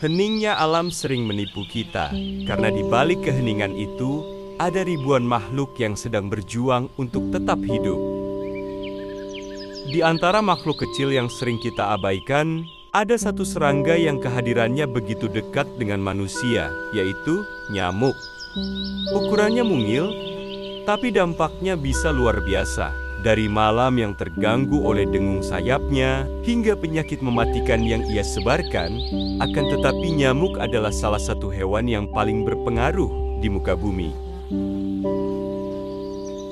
Heningnya alam sering menipu kita, karena di balik keheningan itu ada ribuan makhluk yang sedang berjuang untuk tetap hidup. Di antara makhluk kecil yang sering kita abaikan, ada satu serangga yang kehadirannya begitu dekat dengan manusia, yaitu nyamuk. Ukurannya mungil, tapi dampaknya bisa luar biasa. Dari malam yang terganggu oleh dengung sayapnya, hingga penyakit mematikan yang ia sebarkan, akan tetapi nyamuk adalah salah satu hewan yang paling berpengaruh di muka bumi.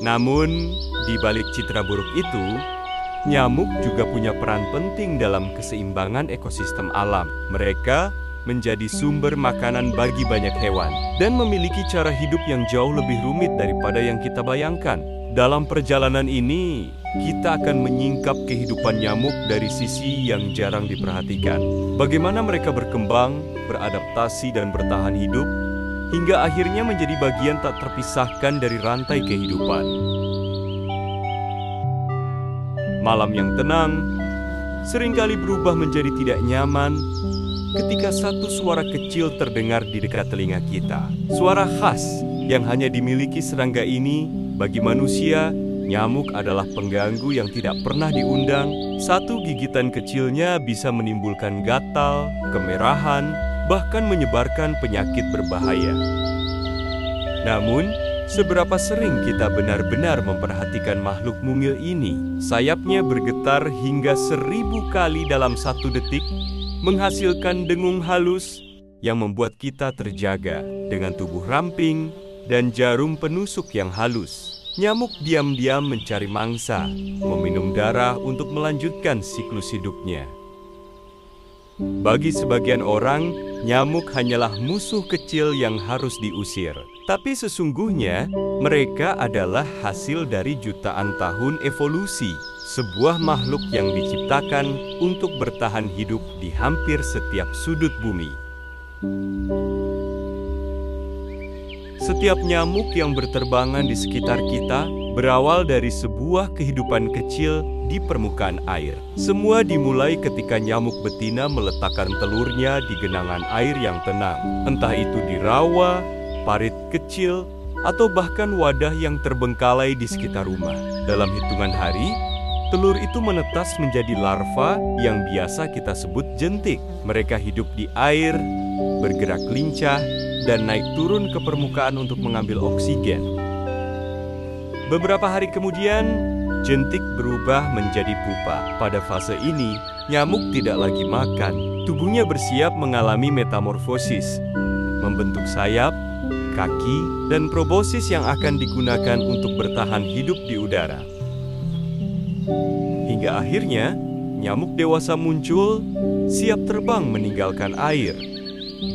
Namun, di balik citra buruk itu, nyamuk juga punya peran penting dalam keseimbangan ekosistem alam. Mereka menjadi sumber makanan bagi banyak hewan dan memiliki cara hidup yang jauh lebih rumit daripada yang kita bayangkan. Dalam perjalanan ini, kita akan menyingkap kehidupan nyamuk dari sisi yang jarang diperhatikan. Bagaimana mereka berkembang, beradaptasi, dan bertahan hidup, hingga akhirnya menjadi bagian tak terpisahkan dari rantai kehidupan. Malam yang tenang seringkali berubah menjadi tidak nyaman ketika satu suara kecil terdengar di dekat telinga kita. Suara khas yang hanya dimiliki serangga ini. Bagi manusia, nyamuk adalah pengganggu yang tidak pernah diundang. Satu gigitan kecilnya bisa menimbulkan gatal, kemerahan, bahkan menyebarkan penyakit berbahaya. Namun, seberapa sering kita benar-benar memperhatikan makhluk mungil ini? Sayapnya bergetar hingga 1000 kali dalam 1 detik, menghasilkan dengung halus yang membuat kita terjaga. Dengan tubuh ramping dan jarum penusuk yang halus, nyamuk diam-diam mencari mangsa, meminum darah untuk melanjutkan siklus hidupnya. Bagi sebagian orang, nyamuk hanyalah musuh kecil yang harus diusir. Tapi sesungguhnya, mereka adalah hasil dari jutaan tahun evolusi, sebuah makhluk yang diciptakan untuk bertahan hidup di hampir setiap sudut bumi. Setiap nyamuk yang berterbangan di sekitar kita berawal dari sebuah kehidupan kecil di permukaan air. Semua dimulai ketika nyamuk betina meletakkan telurnya di genangan air yang tenang. Entah itu di rawa, parit kecil, atau bahkan wadah yang terbengkalai di sekitar rumah. Dalam hitungan hari, telur itu menetas menjadi larva yang biasa kita sebut jentik. Mereka hidup di air, bergerak lincah, dan naik turun ke permukaan untuk mengambil oksigen. Beberapa hari kemudian, jentik berubah menjadi pupa. Pada fase ini, nyamuk tidak lagi makan. Tubuhnya bersiap mengalami metamorfosis, membentuk sayap, kaki, dan proboscis yang akan digunakan untuk bertahan hidup di udara. Hingga akhirnya, nyamuk dewasa muncul, siap terbang meninggalkan air.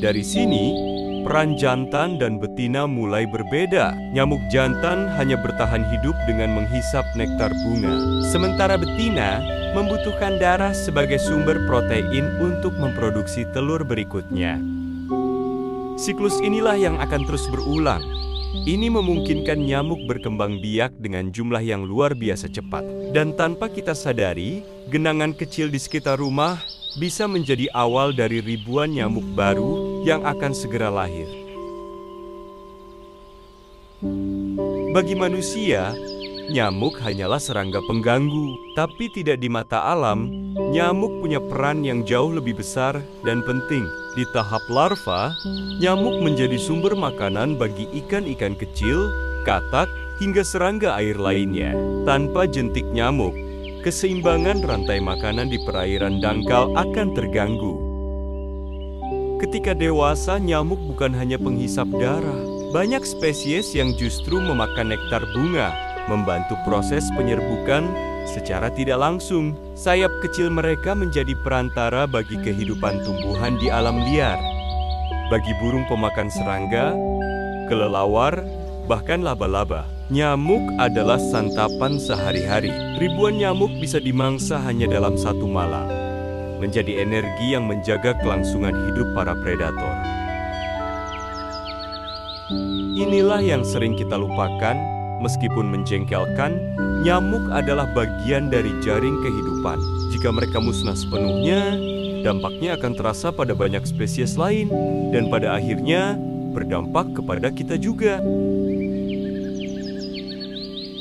Dari sini, peran jantan dan betina mulai berbeda. Nyamuk jantan hanya bertahan hidup dengan menghisap nektar bunga. Sementara betina membutuhkan darah sebagai sumber protein untuk memproduksi telur berikutnya. Siklus inilah yang akan terus berulang. Ini memungkinkan nyamuk berkembang biak dengan jumlah yang luar biasa cepat. Dan tanpa kita sadari, genangan kecil di sekitar rumah bisa menjadi awal dari ribuan nyamuk baru yang akan segera lahir. Bagi manusia, nyamuk hanyalah serangga pengganggu, tapi tidak di mata alam, nyamuk punya peran yang jauh lebih besar dan penting. Di tahap larva, nyamuk menjadi sumber makanan bagi ikan-ikan kecil, katak, hingga serangga air lainnya. Tanpa jentik nyamuk, keseimbangan rantai makanan di perairan dangkal akan terganggu. Ketika dewasa, nyamuk bukan hanya penghisap darah. Banyak spesies yang justru memakan nektar bunga, membantu proses penyerbukan secara tidak langsung. Sayap kecil mereka menjadi perantara bagi kehidupan tumbuhan di alam liar. Bagi burung pemakan serangga, kelelawar, bahkan laba-laba, nyamuk adalah santapan sehari-hari. Ribuan nyamuk bisa dimangsa hanya dalam 1 malam, menjadi energi yang menjaga kelangsungan hidup para predator. Inilah yang sering kita lupakan Meskipun menjengkelkan, nyamuk adalah bagian dari jaring kehidupan. Jika mereka musnah sepenuhnya, dampaknya akan terasa pada banyak spesies lain, dan pada akhirnya berdampak kepada kita juga.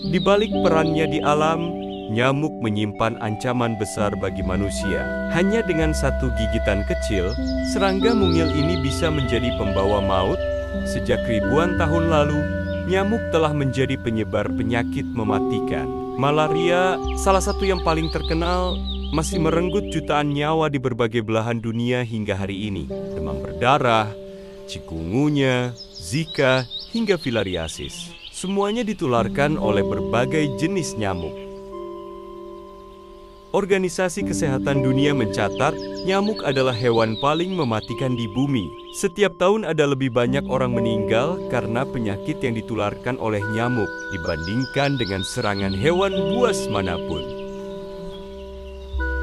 Di balik perannya di alam, nyamuk menyimpan ancaman besar bagi manusia. Hanya dengan satu gigitan kecil, serangga mungil ini bisa menjadi pembawa maut. Sejak ribuan tahun lalu, nyamuk telah menjadi penyebar penyakit mematikan. Malaria, salah satu yang paling terkenal, masih merenggut jutaan nyawa di berbagai belahan dunia hingga hari ini. Demam berdarah, cikungunya, Zika, hingga filariasis. Semuanya ditularkan oleh berbagai jenis nyamuk. Organisasi Kesehatan Dunia mencatat, nyamuk adalah hewan paling mematikan di bumi. Setiap tahun ada lebih banyak orang meninggal karena penyakit yang ditularkan oleh nyamuk dibandingkan dengan serangan hewan buas manapun.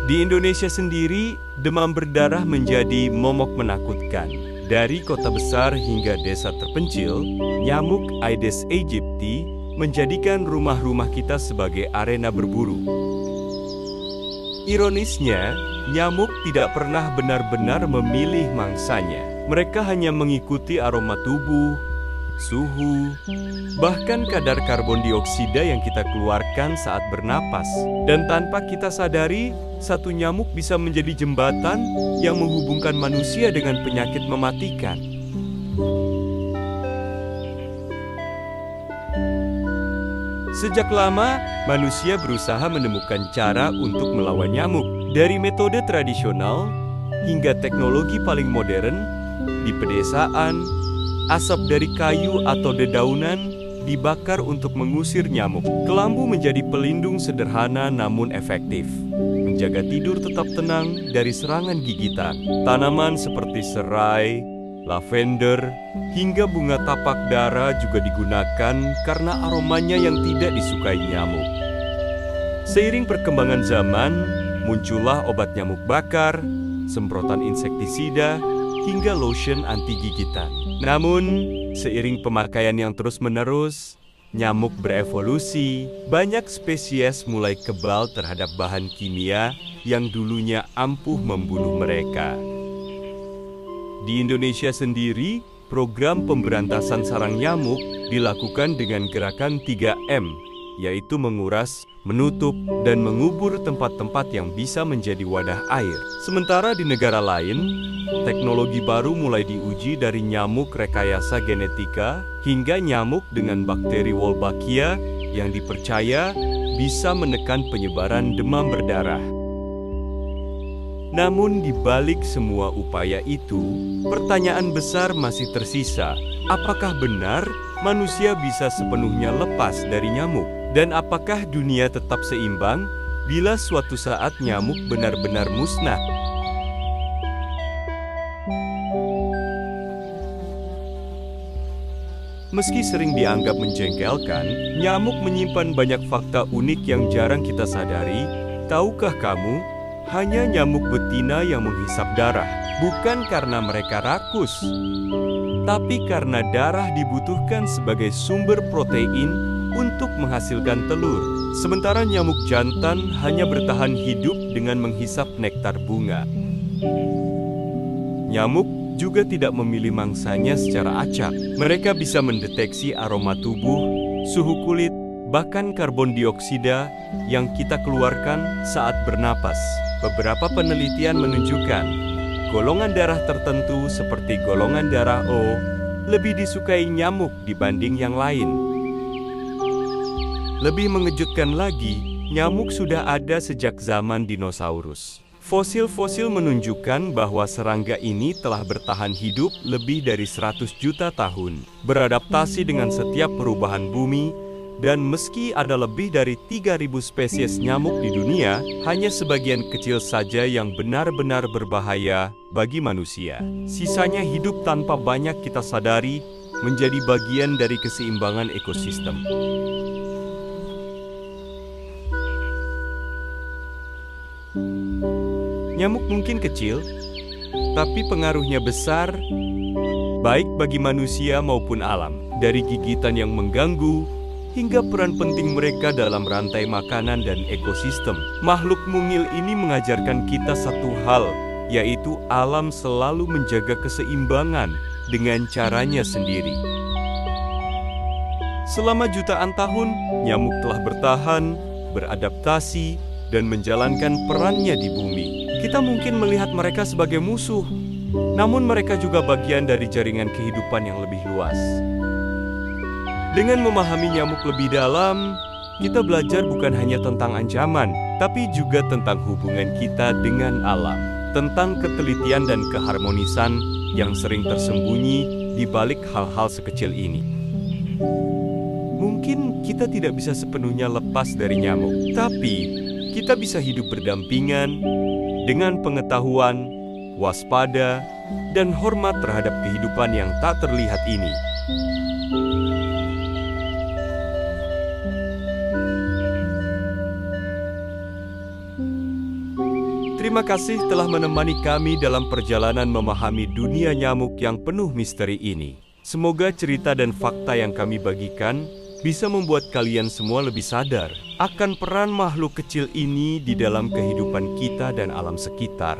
Di Indonesia sendiri, demam berdarah menjadi momok menakutkan. Dari kota besar hingga desa terpencil, nyamuk Aedes aegypti menjadikan rumah-rumah kita sebagai arena berburu. Ironisnya, nyamuk tidak pernah benar-benar memilih mangsanya. Mereka hanya mengikuti aroma tubuh, suhu, bahkan kadar karbon dioksida yang kita keluarkan saat bernapas. Dan tanpa kita sadari, satu nyamuk bisa menjadi jembatan yang menghubungkan manusia dengan penyakit mematikan. Sejak lama, manusia berusaha menemukan cara untuk melawan nyamuk. Dari metode tradisional hingga teknologi paling modern, di pedesaan, asap dari kayu atau dedaunan dibakar untuk mengusir nyamuk. Kelambu menjadi pelindung sederhana namun efektif, menjaga tidur tetap tenang dari serangan gigitan. Tanaman seperti serai, lavender, hingga bunga tapak dara juga digunakan karena aromanya yang tidak disukai nyamuk. Seiring perkembangan zaman, muncullah obat nyamuk bakar, semprotan insektisida, hingga lotion anti gigitan. Namun, seiring pemakaian yang terus-menerus, nyamuk berevolusi. Banyak spesies mulai kebal terhadap bahan kimia yang dulunya ampuh membunuh mereka. Di Indonesia sendiri, program pemberantasan sarang nyamuk dilakukan dengan gerakan 3M, yaitu menguras, menutup, dan mengubur tempat-tempat yang bisa menjadi wadah air. Sementara di negara lain, teknologi baru mulai diuji dari nyamuk rekayasa genetika hingga nyamuk dengan bakteri Wolbachia yang dipercaya bisa menekan penyebaran demam berdarah. Namun di balik semua upaya itu, pertanyaan besar masih tersisa. Apakah benar manusia bisa sepenuhnya lepas dari nyamuk? Dan apakah dunia tetap seimbang bila suatu saat nyamuk benar-benar musnah? Meski sering dianggap menjengkelkan, nyamuk menyimpan banyak fakta unik yang jarang kita sadari. Tahukah kamu? Hanya nyamuk betina yang menghisap darah, bukan karena mereka rakus, tapi karena darah dibutuhkan sebagai sumber protein untuk menghasilkan telur. Sementara nyamuk jantan hanya bertahan hidup dengan menghisap nektar bunga. Nyamuk juga tidak memilih mangsanya secara acak. Mereka bisa mendeteksi aroma tubuh, suhu kulit, bahkan karbon dioksida yang kita keluarkan saat bernapas. Beberapa penelitian menunjukkan golongan darah tertentu seperti golongan darah O lebih disukai nyamuk dibanding yang lain. Lebih mengejutkan lagi, nyamuk sudah ada sejak zaman dinosaurus. Fosil-fosil menunjukkan bahwa serangga ini telah bertahan hidup lebih dari 100 juta tahun, beradaptasi dengan setiap perubahan bumi. Dan meski ada lebih dari 3.000 spesies nyamuk di dunia, hanya sebagian kecil saja yang benar-benar berbahaya bagi manusia. Sisanya hidup tanpa banyak kita sadari, menjadi bagian dari keseimbangan ekosistem. Nyamuk mungkin kecil, tapi pengaruhnya besar, baik bagi manusia maupun alam. Dari gigitan yang mengganggu, hingga peran penting mereka dalam rantai makanan dan ekosistem. Makhluk mungil ini mengajarkan kita satu hal, yaitu alam selalu menjaga keseimbangan dengan caranya sendiri. Selama jutaan tahun, nyamuk telah bertahan, beradaptasi, dan menjalankan perannya di bumi. Kita mungkin melihat mereka sebagai musuh, namun mereka juga bagian dari jaringan kehidupan yang lebih luas. Dengan memahami nyamuk lebih dalam, kita belajar bukan hanya tentang ancaman, tapi juga tentang hubungan kita dengan alam, tentang ketelitian dan keharmonisan yang sering tersembunyi di balik hal-hal sekecil ini. Mungkin kita tidak bisa sepenuhnya lepas dari nyamuk, tapi kita bisa hidup berdampingan dengan pengetahuan, waspada, dan hormat terhadap kehidupan yang tak terlihat ini. Terima kasih telah menemani kami dalam perjalanan memahami dunia nyamuk yang penuh misteri ini. Semoga cerita dan fakta yang kami bagikan bisa membuat kalian semua lebih sadar akan peran makhluk kecil ini di dalam kehidupan kita dan alam sekitar.